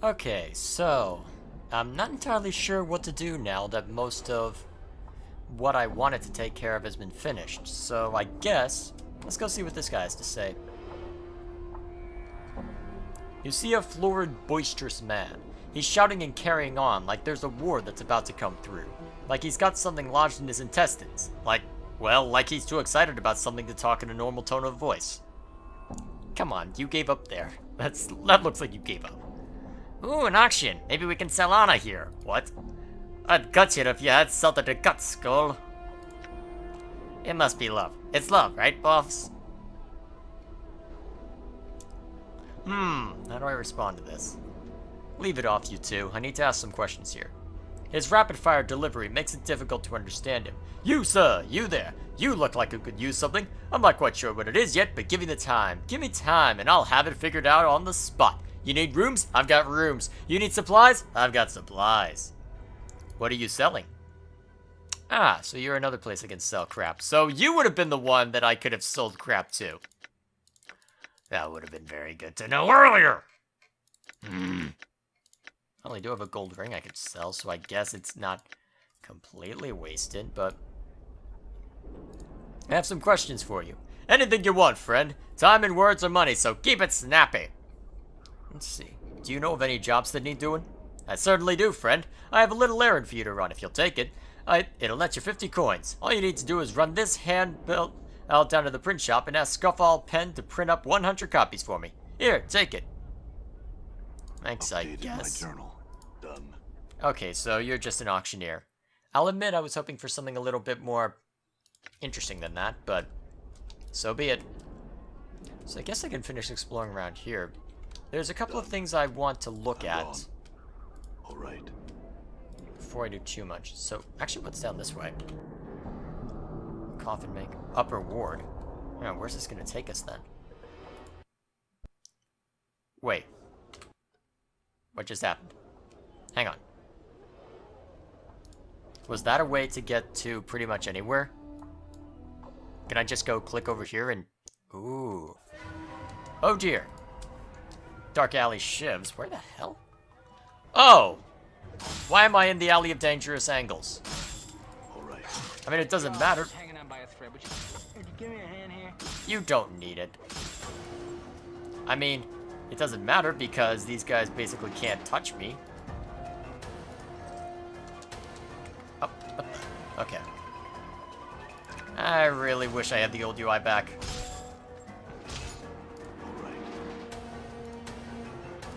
Okay, so I'm not entirely sure what to do now that most of what I wanted to take care of has been finished. So I guess let's go see what this guy has to say. You see a florid, boisterous man. He's shouting and carrying on like there's a war that's about to come through. Like he's got something lodged in his intestines. Like he's too excited about something to talk in a normal tone of voice. Come on, you gave up there. That looks like you gave up. Ooh, an auction. Maybe we can sell Anna here. What? I'd gut you if you had something to gut, Skull. It must be love. It's love, right, boss? How do I respond to this? Leave it off, you two. I need to ask some questions here. His rapid-fire delivery makes it difficult to understand him. You, sir! You there! You look like you could use something. I'm not quite sure what it is yet, but give me the time. Give me time, and I'll have it figured out on the spot. You need rooms? I've got rooms. You need supplies? I've got supplies. What are you selling? Ah, so you're another place I can sell crap. So you would have been the one that I could have sold crap to. That would have been very good to know earlier. Well, I do have a gold ring I could sell, so I guess it's not completely wasted, but I have some questions for you. Anything you want, friend. Time and words are money, so keep it snappy. Let's see. Do you know of any jobs that need doing? I certainly do, friend. I have a little errand for you to run if you'll take it. It'll net you 50 coins. All you need to do is run this hand-built out down to the print shop and ask Scuffall Pen to print up 100 copies for me. Here, take it. Thanks, I guess. My journal. Done. Okay, so you're just an auctioneer. I'll admit I was hoping for something a little bit more interesting than that, but so be it. So I guess I can finish exploring around here. There's a couple of things I want to look at. All right. Before I do too much. So, actually, what's down this way? Coffin make upper ward. Yeah, where's this gonna take us then? Wait. What just happened? Hang on. Was that a way to get to pretty much anywhere? Can I just go click over here and... Ooh. Oh dear. Dark alley shivs. Where the hell? Oh! Why am I in the alley of dangerous angles? All right. I mean, it doesn't matter. Hanging on by a thread. Would you give me a hand here? You don't need it. I mean, it doesn't matter because these guys basically can't touch me. Up. Okay. I really wish I had the old UI back. All right.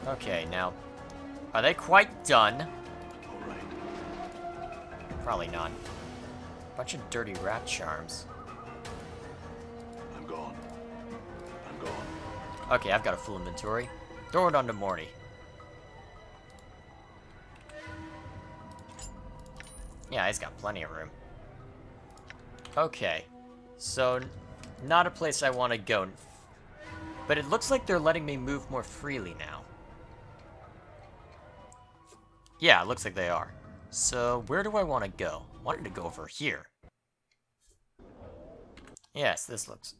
Okay, now, are they quite done? All right. Probably not. Bunch of dirty rat charms. I'm gone. I'm gone. Okay, I've got a full inventory. Throw it onto Morty. Yeah, he's got plenty of room. Okay, so not a place I want to go. But it looks like they're letting me move more freely now. Yeah, it looks like they are. So, where do I want to go? I wanted to go over here. Yes, this looks...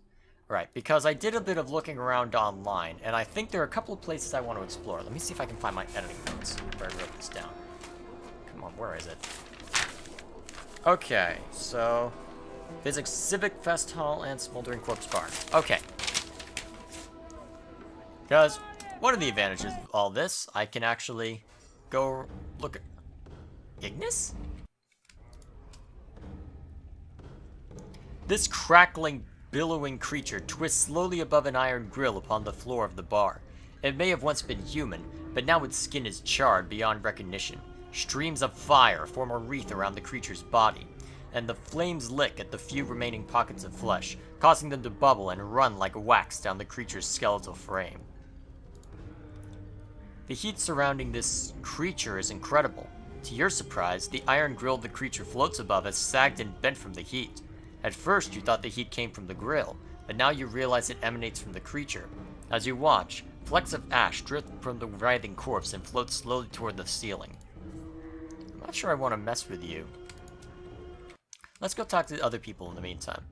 Right, because I did a bit of looking around online, and I think there are a couple of places I want to explore. Let me see if I can find my editing notes, where I wrote this down. Come on, where is it? Okay, so... Visit Civic Fest Hall and Smoldering Corpse Bar. Okay. Because, one of the advantages of all this, I can actually go look at... Ignis? This crackling, billowing creature twists slowly above an iron grill upon the floor of the bar. It may have once been human, but now its skin is charred beyond recognition. Streams of fire form a wreath around the creature's body, and the flames lick at the few remaining pockets of flesh, causing them to bubble and run like wax down the creature's skeletal frame. The heat surrounding this creature is incredible. To your surprise, the iron grill the creature floats above has sagged and bent from the heat. At first, you thought the heat came from the grill, but now you realize it emanates from the creature. As you watch, flecks of ash drift from the writhing corpse and float slowly toward the ceiling. I'm not sure I want to mess with you. Let's go talk to other people in the meantime.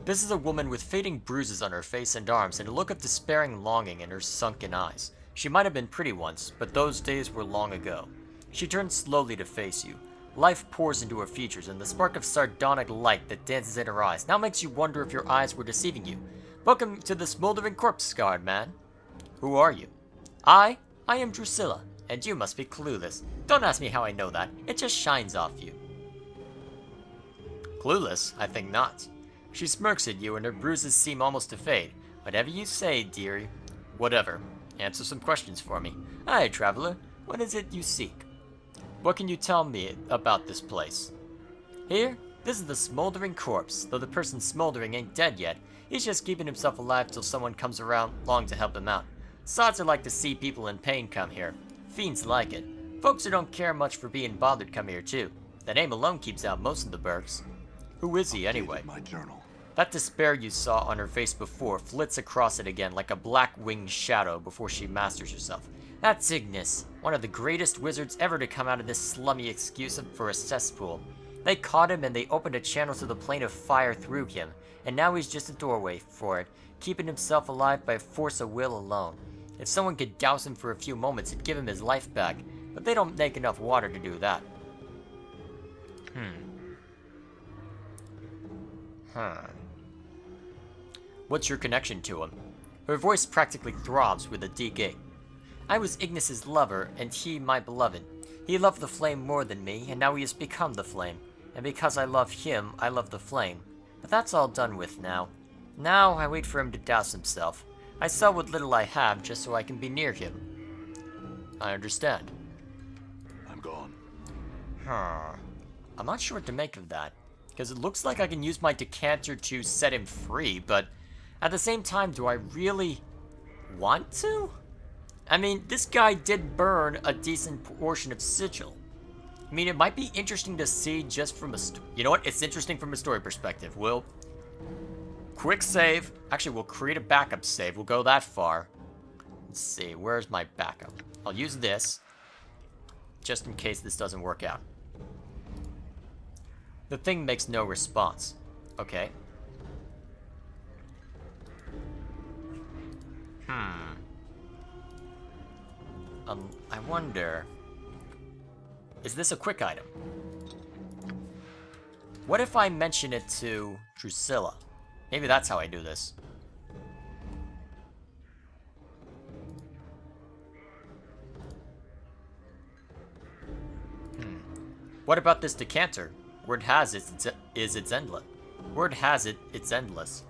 This is a woman with fading bruises on her face and arms and a look of despairing longing in her sunken eyes. She might have been pretty once, but those days were long ago. She turns slowly to face you. Life pours into her features, and the spark of sardonic light that dances in her eyes now makes you wonder if your eyes were deceiving you. Welcome to the smoldering corpse guard, man. Who are you? I am Drusilla, and you must be clueless. Don't ask me how I know that. It just shines off you. Clueless? I think not. She smirks at you, and her bruises seem almost to fade. Whatever you say, dearie. Whatever. Answer some questions for me. Aye, traveler. What is it you seek? What can you tell me about this place? Here? This is the smoldering corpse. Though the person smoldering ain't dead yet, he's just keeping himself alive till someone comes around long to help him out. Sods are like to see people in pain come here. Fiends like it. Folks who don't care much for being bothered come here too. The name alone keeps out most of the Burks. Who is he anyway? My journal. That despair you saw on her face before flits across it again like a black-winged shadow before she masters herself. That's Ignis, one of the greatest wizards ever to come out of this slummy excuse for a cesspool. They caught him and they opened a channel to the plane of fire through him, and now he's just a doorway for it, keeping himself alive by force of will alone. If someone could douse him for a few moments, it'd give him his life back, but they don't make enough water to do that. What's your connection to him? Her voice practically throbs with a deep ache. I was Ignis's lover, and he my beloved. He loved the flame more than me, and now he has become the flame. And because I love him, I love the flame. But that's all done with now. Now I wait for him to douse himself. I sell what little I have just so I can be near him. I understand. I'm gone. I'm not sure what to make of that, because it looks like I can use my decanter to set him free, but at the same time, do I really want to? I mean, this guy did burn a decent portion of sigil. I mean, it might be interesting to see just from a... You know what? It's interesting from a story perspective. We'll... Quick save. Actually, we'll create a backup save. We'll go that far. Let's see. Where's my backup? I'll use this, just in case this doesn't work out. The thing makes no response. Okay. I wonder... Is this a quick item? What if I mention it to Drusilla? Maybe that's how I do this. What about this decanter? Word has it, it's endless. Word has it, it's endless.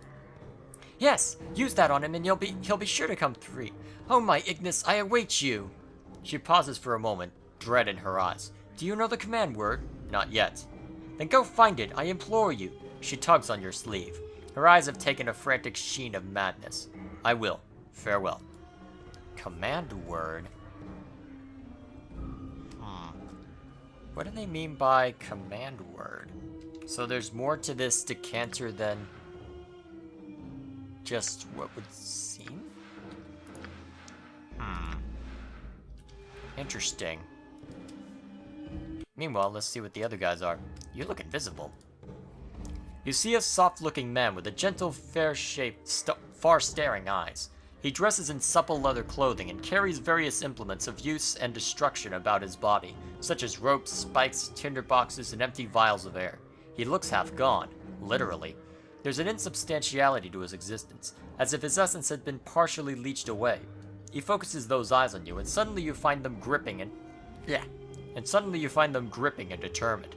Yes, use that on him and he'll be sure to come free. Oh my Ignis, I await you. She pauses for a moment, dread in her eyes. Do you know the command word? Not yet. Then go find it, I implore you. She tugs on your sleeve. Her eyes have taken a frantic sheen of madness. I will. Farewell. Command word? What do they mean by command word? So there's more to this decanter than just what would seem? Interesting. Meanwhile, let's see what the other guys are. You look invisible. You see a soft-looking man with a gentle, fair-shaped, far-staring eyes. He dresses in supple leather clothing and carries various implements of use and destruction about his body, such as ropes, spikes, tinderboxes, and empty vials of air. He looks half gone, literally. There's an insubstantiality to his existence, as if his essence had been partially leached away. He focuses those eyes on you, and suddenly you find them gripping and... determined.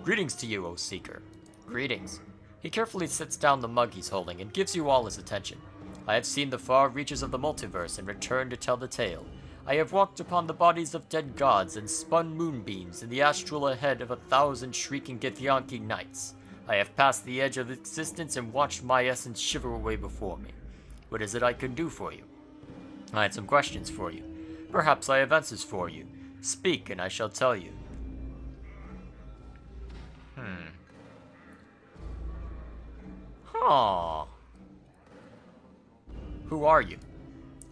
Greetings to you, O Seeker. Greetings. He carefully sets down the mug he's holding and gives you all his attention. I have seen the far reaches of the multiverse and returned to tell the tale. I have walked upon the bodies of dead gods and spun moonbeams in the astral ahead of 1,000 shrieking Githyanki nights. I have passed the edge of existence and watched my essence shiver away before me. What is it I can do for you? I had some questions for you. Perhaps I have answers for you. Speak, and I shall tell you. Who are you?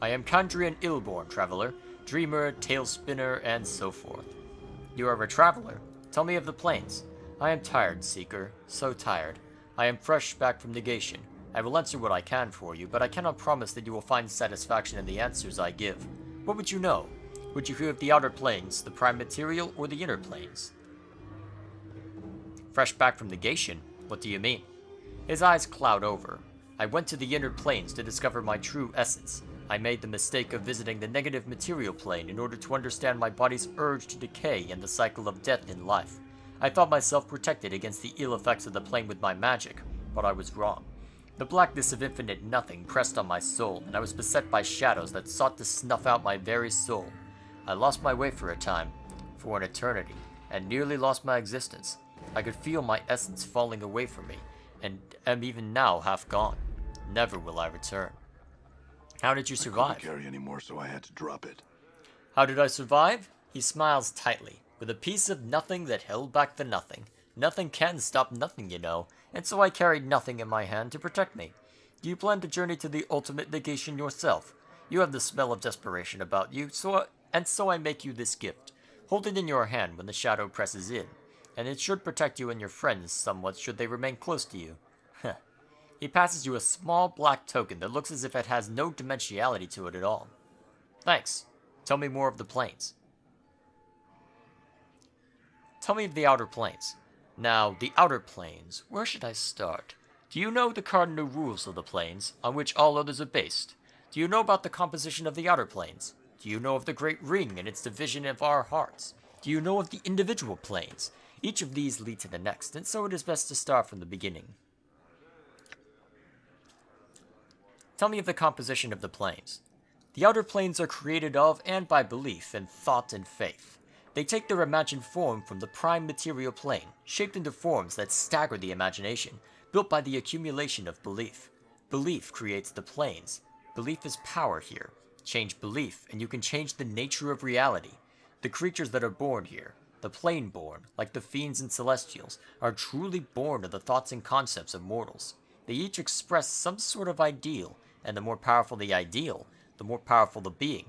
I am Kandrian Illborn, traveler, dreamer, tale spinner, and so forth. You are a traveler. Tell me of the plains. I am tired, Seeker, so tired. I am fresh back from negation. I will answer what I can for you, but I cannot promise that you will find satisfaction in the answers I give. What would you know? Would you hear of the outer planes, the prime material, or the inner planes? Fresh back from negation? What do you mean? His eyes cloud over. I went to the inner planes to discover my true essence. I made the mistake of visiting the negative material plane in order to understand my body's urge to decay and the cycle of death in life. I thought myself protected against the ill effects of the plane with my magic, but I was wrong. The blackness of infinite nothing pressed on my soul, and I was beset by shadows that sought to snuff out my very soul. I lost my way for a time, for an eternity, and nearly lost my existence. I could feel my essence falling away from me, and am even now half gone. Never will I return. How did you I survive? couldn't carry anymore, so I had to drop it. How did I survive? He smiles tightly, with a piece of nothing that held back the nothing. Nothing can stop nothing, you know, and so I carried nothing in my hand to protect me. Do you plan to journey to the ultimate negation yourself? You have the smell of desperation about you, so I make you this gift. Hold it in your hand when the shadow presses in, and it should protect you and your friends somewhat should they remain close to you. He passes you a small black token that looks as if it has no dimensionality to it at all. Thanks. Tell me more of the planes. Tell me of the outer planes. Now, the outer planes, where should I start? Do you know the cardinal rules of the planes, on which all others are based? Do you know about the composition of the outer planes? Do you know of the Great Ring and its division of our hearts? Do you know of the individual planes? Each of these lead to the next, and so it is best to start from the beginning. Tell me of the composition of the planes. The outer planes are created of and by belief in thought and faith. They take their imagined form from the prime material plane, shaped into forms that stagger the imagination, built by the accumulation of belief. Belief creates the planes. Belief is power here. Change belief, and you can change the nature of reality. The creatures that are born here, the plane-born, like the fiends and celestials, are truly born of the thoughts and concepts of mortals. They each express some sort of ideal, and the more powerful the ideal, the more powerful the being.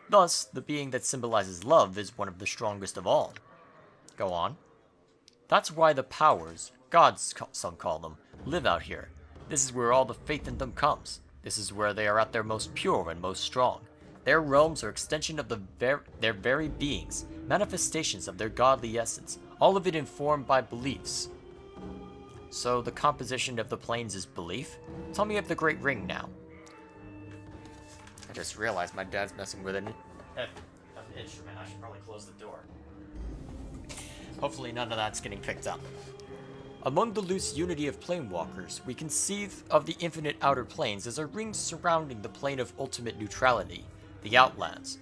Thus, the being that symbolizes love is one of the strongest of all. Go on. That's why the powers, gods some call them, live out here. This is where all the faith in them comes. This is where they are at their most pure and most strong. Their realms are extension of their very beings, manifestations of their godly essence, all of it informed by beliefs. So the composition of the planes is belief? Tell me of the Great Ring now. I just realized my dad's messing with an instrument. I should probably close the door. Hopefully none of that's getting picked up. Among the loose unity of planewalkers, we conceive of the infinite outer planes as a ring surrounding the plane of ultimate neutrality, the Outlands.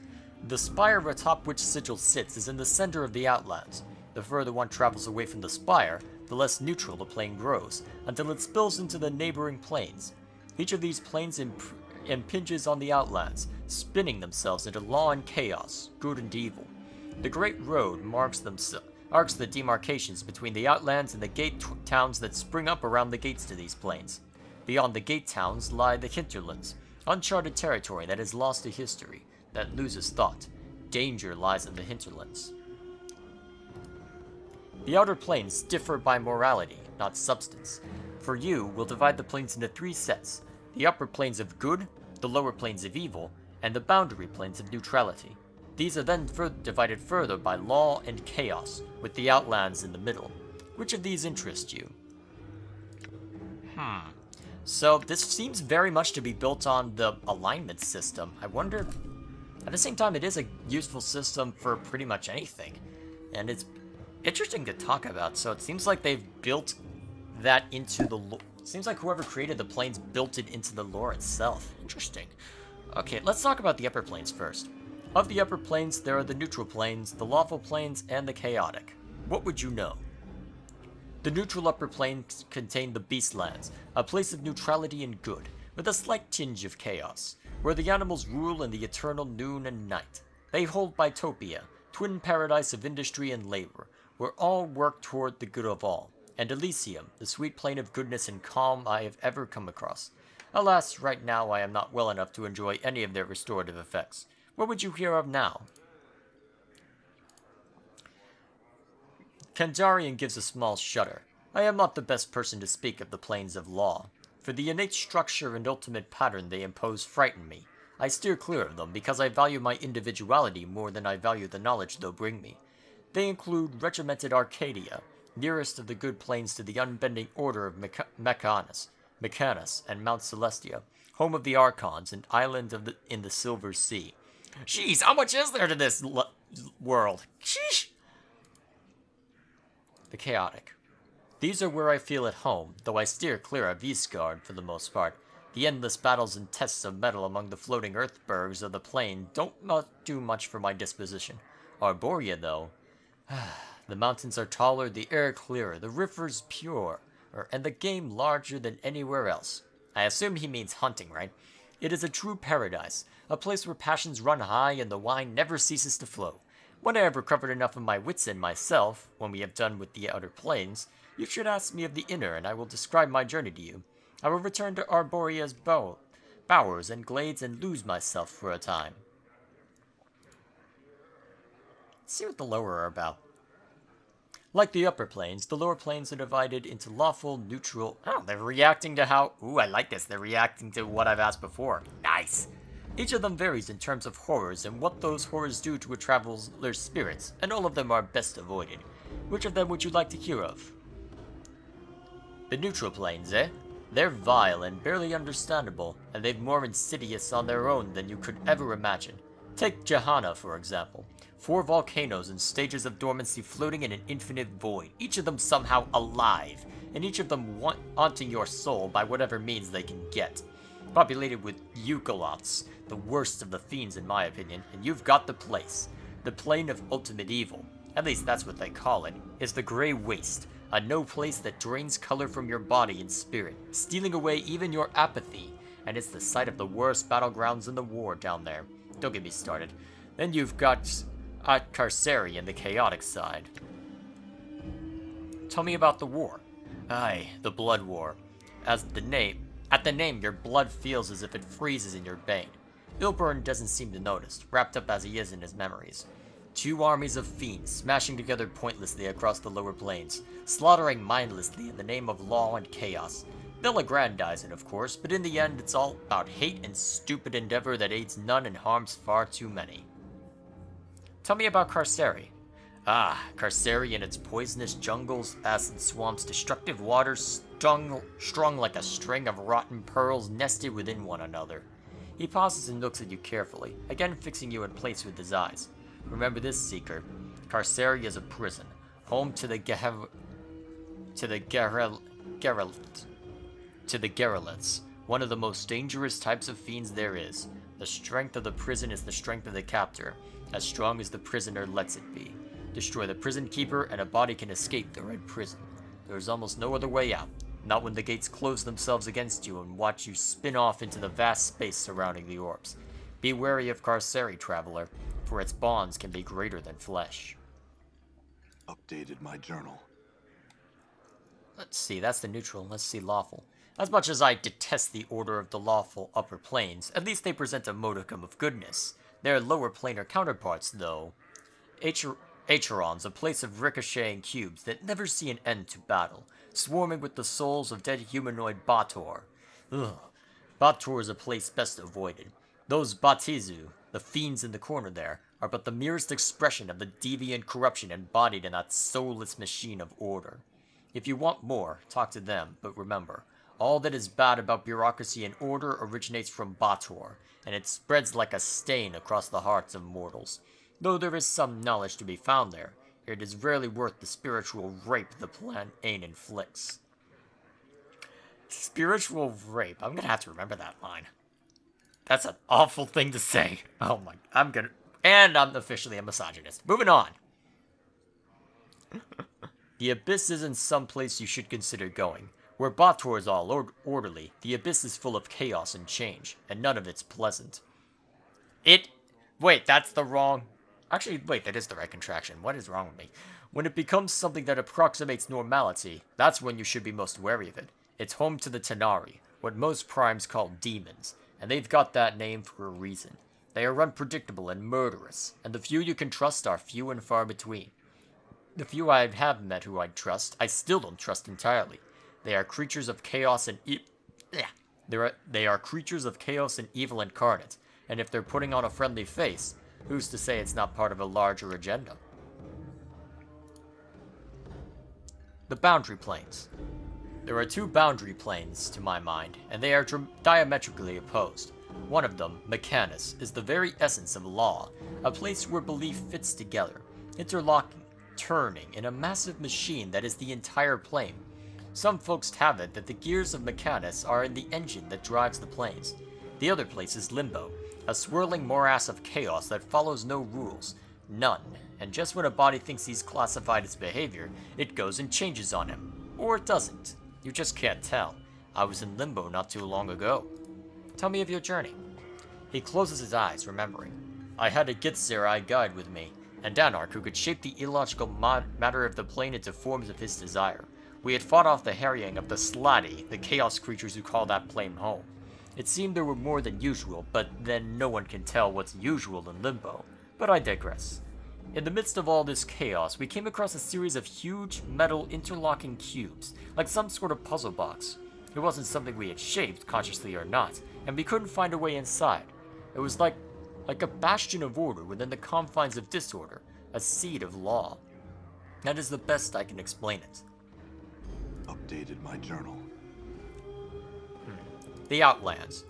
The spire atop which Sigil sits is in the center of the Outlands. The further one travels away from the spire, the less neutral the plane grows, until it spills into the neighboring planes. Each of these planes impinges on the Outlands, spinning themselves into law and chaos, good and evil. The Great Road marks the demarcations between the Outlands and the gate towns that spring up around the gates to these planes. Beyond the gate towns lie the hinterlands, uncharted territory that is lost to history, that loses thought. Danger lies in the hinterlands. The outer planes differ by morality, not substance. For you, we'll divide the planes into 3 sets: the upper planes of good, the lower planes of evil, and the boundary planes of neutrality. These are then divided further by law and chaos, with the Outlands in the middle. Which of these interest you? So this seems very much to be built on the alignment system. I wonder, at the same time, it is a useful system for pretty much anything. And it's interesting to talk about, so it seems like they've built that into the lore. Seems like whoever created the planes built it into the lore itself. Interesting. Okay, let's talk about the upper planes first. Of the upper planes, there are the neutral planes, the lawful planes, and the chaotic. What would you know? The neutral upper planes contain the Beastlands, a place of neutrality and good, with a slight tinge of chaos, where the animals rule in the eternal noon and night. They hold Bitopia, twin paradise of industry and labor, where all work toward the good of all, and Elysium, the sweet plane of goodness and calm I have ever come across. Alas, right now I am not well enough to enjoy any of their restorative effects. What would you hear of now? Kandarian gives a small shudder. I am not the best person to speak of the planes of law, for the innate structure and ultimate pattern they impose frighten me. I steer clear of them because I value my individuality more than I value the knowledge they'll bring me. They include regimented Arcadia, nearest of the good plains to the unbending order of Mechanus and Mount Celestia, home of the Archons, and island in the Silver Sea. Jeez, how much is there to this world? Sheesh! The Chaotic. These are where I feel at home, though I steer clear of Eastgard for the most part. The endless battles and tests of metal among the floating earthbergs of the plain don't do much for my disposition. Arborea, though. The mountains are taller, the air clearer, the rivers pure, and the game larger than anywhere else. I assume he means hunting, right? It is a true paradise, a place where passions run high and the wine never ceases to flow. When I have recovered enough of my wits and myself, when we have done with the outer plains, you should ask me of the inner, and I will describe my journey to you. I will return to Arborea's bowers and glades and lose myself for a time. Let's see what the lower are about. Like the upper planes, the lower planes are divided into lawful, neutral... Oh, they're reacting to how... Ooh, I like this. They're reacting to what I've asked before. Nice. Each of them varies in terms of horrors and what those horrors do to a traveler's spirits, and all of them are best avoided. Which of them would you like to hear of? The neutral planes, eh? They're vile and barely understandable, and they're more insidious on their own than you could ever imagine. Take Jahana, for example. 4 volcanoes in stages of dormancy floating in an infinite void, each of them somehow alive, and each of them haunting your soul by whatever means they can get. Populated with Eucaloths, the worst of the fiends in my opinion, and you've got the place. The plane of ultimate evil, at least that's what they call it, is the Grey Waste, a no place that drains color from your body and spirit, stealing away even your apathy, and it's the site of the worst battlegrounds in the war down there. Don't get me started. Then you've got Carceri and the chaotic side. Tell me about the war. Aye, the Blood War. At the name, your blood feels as if it freezes in your vein. Ilburn doesn't seem to notice, wrapped up as he is in his memories. 2 armies of fiends smashing together pointlessly across the lower plains, slaughtering mindlessly in the name of law and chaos. They'll aggrandize it, of course, but in the end it's all about hate and stupid endeavor that aids none and harms far too many. Tell me about Carceri. Ah, Carceri and its poisonous jungles, acid swamps, destructive waters, strung like a string of rotten pearls nested within one another. He pauses and looks at you carefully, again fixing you in place with his eyes. Remember this, Seeker. Carceri is a prison, home to the Geralets, one of the most dangerous types of fiends there is. The strength of the prison is the strength of the captor, as strong as the prisoner lets it be. Destroy the prison keeper, and a body can escape the Red Prison. There is almost no other way out, not when the gates close themselves against you and watch you spin off into the vast space surrounding the orbs. Be wary of Carceri, traveler, for its bonds can be greater than flesh. Updated my journal. Let's see, that's the neutral. Let's see lawful. As much as I detest the order of the lawful upper planes, at least they present a modicum of goodness. Their lower planar counterparts, though. Acheron's a place of ricocheting cubes that never see an end to battle, swarming with the souls of dead humanoid Bator. Ugh. Bator is a place best avoided. Those Batizu, the fiends in the corner there, are but the merest expression of the deviant corruption embodied in that soulless machine of order. If you want more, talk to them, but remember, all that is bad about bureaucracy and order originates from Bator, and it spreads like a stain across the hearts of mortals. Though there is some knowledge to be found there, it is rarely worth the spiritual rape the plane inflicts. Spiritual rape. I'm gonna have to remember that line. That's an awful thing to say. Oh my, and I'm officially a misogynist. Moving on. The Abyss isn't some place you should consider going. Where Bator is all orderly, the Abyss is full of chaos and change, and none of it's pleasant. Wait, that's the wrong... Actually, wait, that is the right contraction. What is wrong with me? When it becomes something that approximates normality, that's when you should be most wary of it. It's home to the Tenari, what most primes call demons, and they've got that name for a reason. They are unpredictable and murderous, and the few you can trust are few and far between. The few I have met who I'd trust, I still don't trust entirely. They are creatures of chaos and creatures of chaos and evil incarnate, And if they're putting on a friendly face, who's to say it's not part of a larger agenda? The boundary planes. There are two boundary planes, to my mind, and they are diametrically opposed. One of them, Mechanus, is the very essence of law, a place where belief fits together, interlocking, turning, in a massive machine that is the entire plane. Some folks have it that the gears of Mechanus are in the engine that drives the planes. The other place is Limbo, a swirling morass of chaos that follows no rules, none, and just when a body thinks he's classified its behavior, it goes and changes on him. Or it doesn't. You just can't tell. I was in Limbo not too long ago. Tell me of your journey. He closes his eyes, remembering. I had a Githzerai guide with me, and Danark who could shape the illogical matter of the plane into forms of his desire. We had fought off the harrying of the Slati, the chaos creatures who call that plane home. It seemed there were more than usual, but then no one can tell what's usual in Limbo. But I digress. In the midst of all this chaos, we came across a series of huge, metal, interlocking cubes, like some sort of puzzle box. It wasn't something we had shaped, consciously or not, and we couldn't find a way inside. It was like a bastion of order within the confines of disorder, a seed of law. That is the best I can explain it. Updated my journal. The Outlands.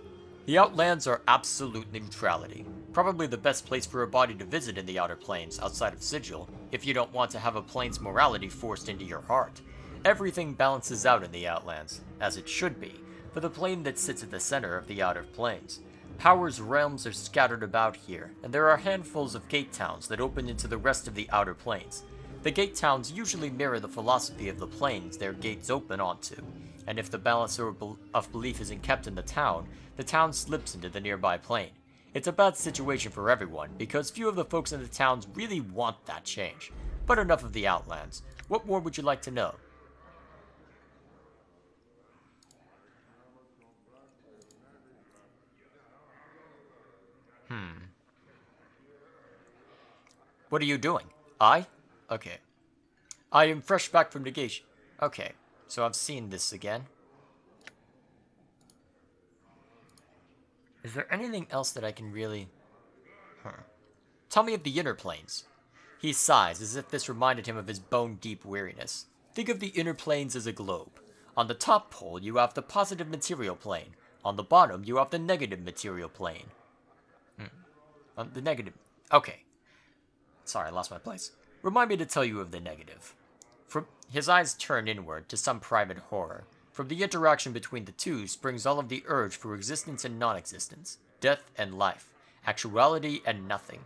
The Outlands are absolute neutrality. Probably the best place for a body to visit in the Outer Planes, outside of Sigil, if you don't want to have a plane's morality forced into your heart. Everything balances out in the Outlands, as it should be, for the plane that sits at the center of the Outer Planes. Power's realms are scattered about here, and there are handfuls of gate towns that open into the rest of the Outer Planes. The gate towns usually mirror the philosophy of the planes their gates open onto, and if the balance of belief isn't kept in the town slips into the nearby plane. It's a bad situation for everyone, because few of the folks in the towns really want that change. But enough of the Outlands. What more would you like to know? What are you doing? I? Okay. I am fresh back from negation. Okay, so I've seen this again. Is there anything else that I can really... Tell me of the inner planes. He sighs, as if this reminded him of his bone-deep weariness. Think of the inner planes as a globe. On the top pole, you have the positive material plane. On the bottom, you have the negative material plane. The negative... Okay. Sorry, I lost my place. Remind me to tell you of the negative. His eyes turn inward to some private horror. From the interaction between the two springs all of the urge for existence and non-existence, death and life, actuality and nothing.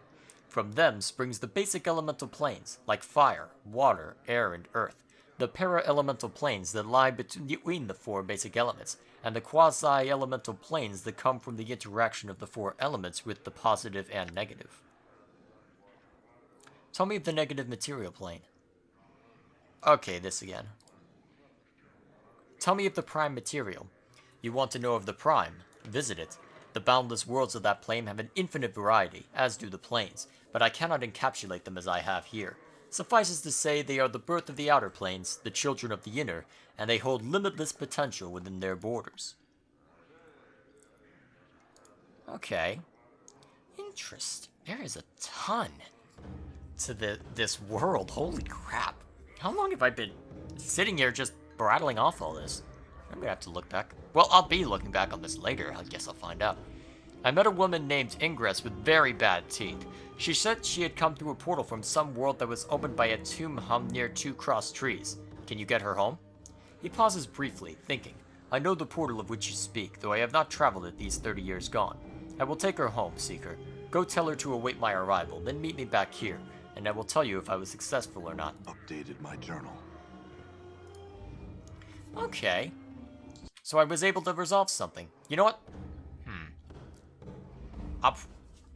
From them springs the basic elemental planes, like fire, water, air, and earth, the para-elemental planes that lie between the four basic elements, and the quasi-elemental planes that come from the interaction of the four elements with the positive and negative. Tell me of the negative material plane. Okay, this again. Tell me of the prime material. You want to know of the prime? Visit it. The boundless worlds of that plane have an infinite variety, as do the planes, but I cannot encapsulate them as I have here. Suffices to say they are the birth of the outer planes, the children of the inner, and they hold limitless potential within their borders. Okay. Interesting. There is a ton to this world. Holy crap. How long have I been sitting here just rattling off all this? I'm gonna have to look back. Well, I'll be looking back on this later. I guess I'll find out. I met a woman named Ingress with very bad teeth. She said she had come through a portal from some world that was opened by a tomb hung near two crossed trees. Can you get her home? He pauses briefly, thinking. I know the portal of which you speak, though I have not traveled it these 30 years gone. I will take her home, Seeker. Go tell her to await my arrival, then meet me back here, and I will tell you if I was successful or not. Updated my journal. Okay. So I was able to resolve something. You know what?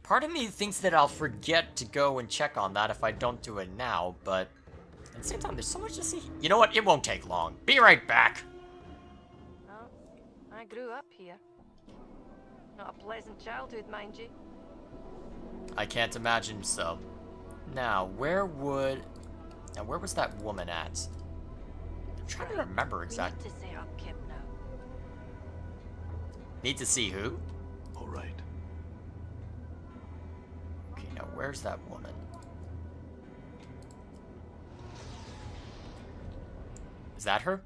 Part of me thinks that I'll forget to go and check on that if I don't do it now, but at the same time, there's so much to see. You know what? It won't take long. Be right back. Well, I grew up here. Not a pleasant childhood, mind you. I can't imagine so. Now, where was that woman at? I'm trying to remember exactly. Need to set up camp now. Need to see who? All right. Now, where's that woman? Is that her?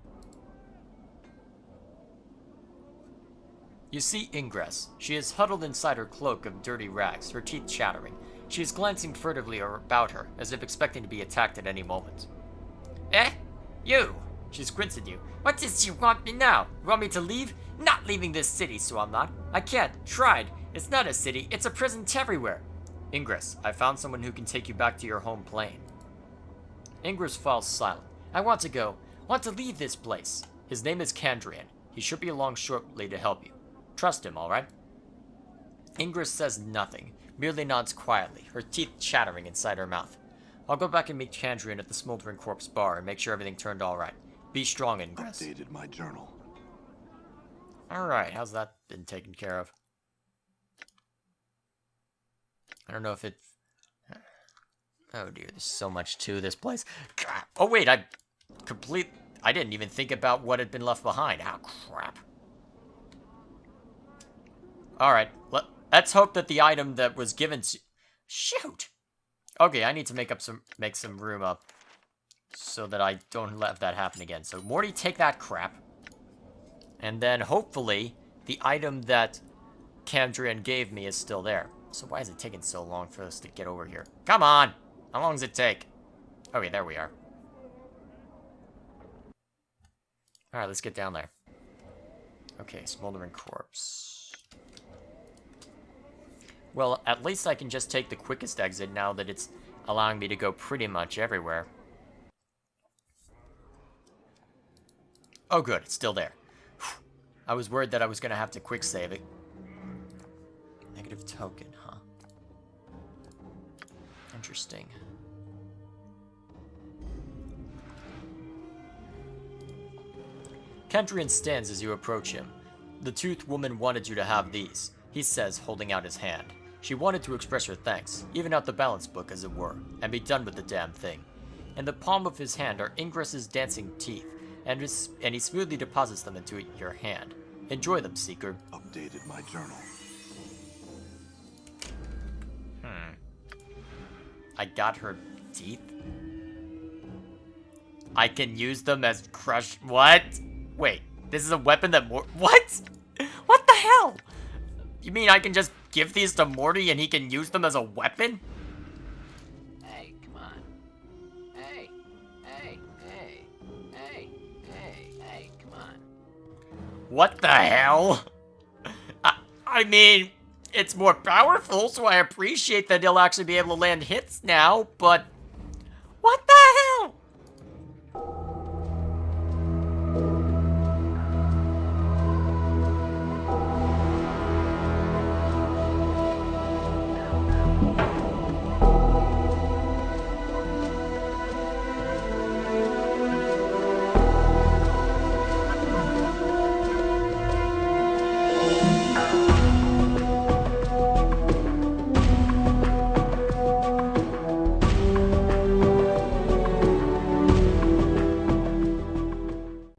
You see Ingress. She is huddled inside her cloak of dirty rags, her teeth chattering. She is glancing furtively about her, as if expecting to be attacked at any moment. Eh? You! She squints at you. What does she want me now? You want me to leave? Not leaving this city, so I'm not. I can't. Tried. It's not a city, it's a prison everywhere. Ingress, I found someone who can take you back to your home plane. Ingress falls silent. I want to go. Want to leave this place. His name is Kandrian. He should be along shortly to help you. Trust him, alright? Ingress says nothing, merely nods quietly, her teeth chattering inside her mouth. I'll go back and meet Kandrian at the Smoldering Corpse bar and make sure everything turned alright. Be strong, Ingress. Updated my journal. Alright, how's that been taken care of? I don't know if it... Oh dear, there's so much to this place. God. Oh wait, I didn't even think about what had been left behind. Oh crap. Alright, let's hope that the item that was given to... Shoot! Okay, I need to make some room up so that I don't let that happen again. So Morty, take that crap. And then hopefully the item that Kandrian gave me is still there. So why is it taking so long for us to get over here? Come on! How long does it take? Okay, there we are. Alright, let's get down there. Okay, Smoldering Corpse. Well, at least I can just take the quickest exit now that it's allowing me to go pretty much everywhere. Oh good, it's still there. I was worried that I was going to have to quick save it. Negative token, huh? Interesting. Kandrian stands as you approach him. The Toothed Woman wanted you to have these, he says, holding out his hand. She wanted to express her thanks, even out the balance book as it were, and be done with the damn thing. In the palm of his hand are Ingress's dancing teeth, and he smoothly deposits them into your hand. Enjoy them, Seeker. Updated my journal. I got her teeth? I can use them as crush... What? Wait, this is a weapon that What? What the hell? You mean I can just give these to Morty and he can use them as a weapon? Hey, come on. Hey, hey, hey, hey, hey, hey, come on. What the hell? I mean, it's more powerful, so I appreciate that he'll actually be able to land hits now, but... What the hell?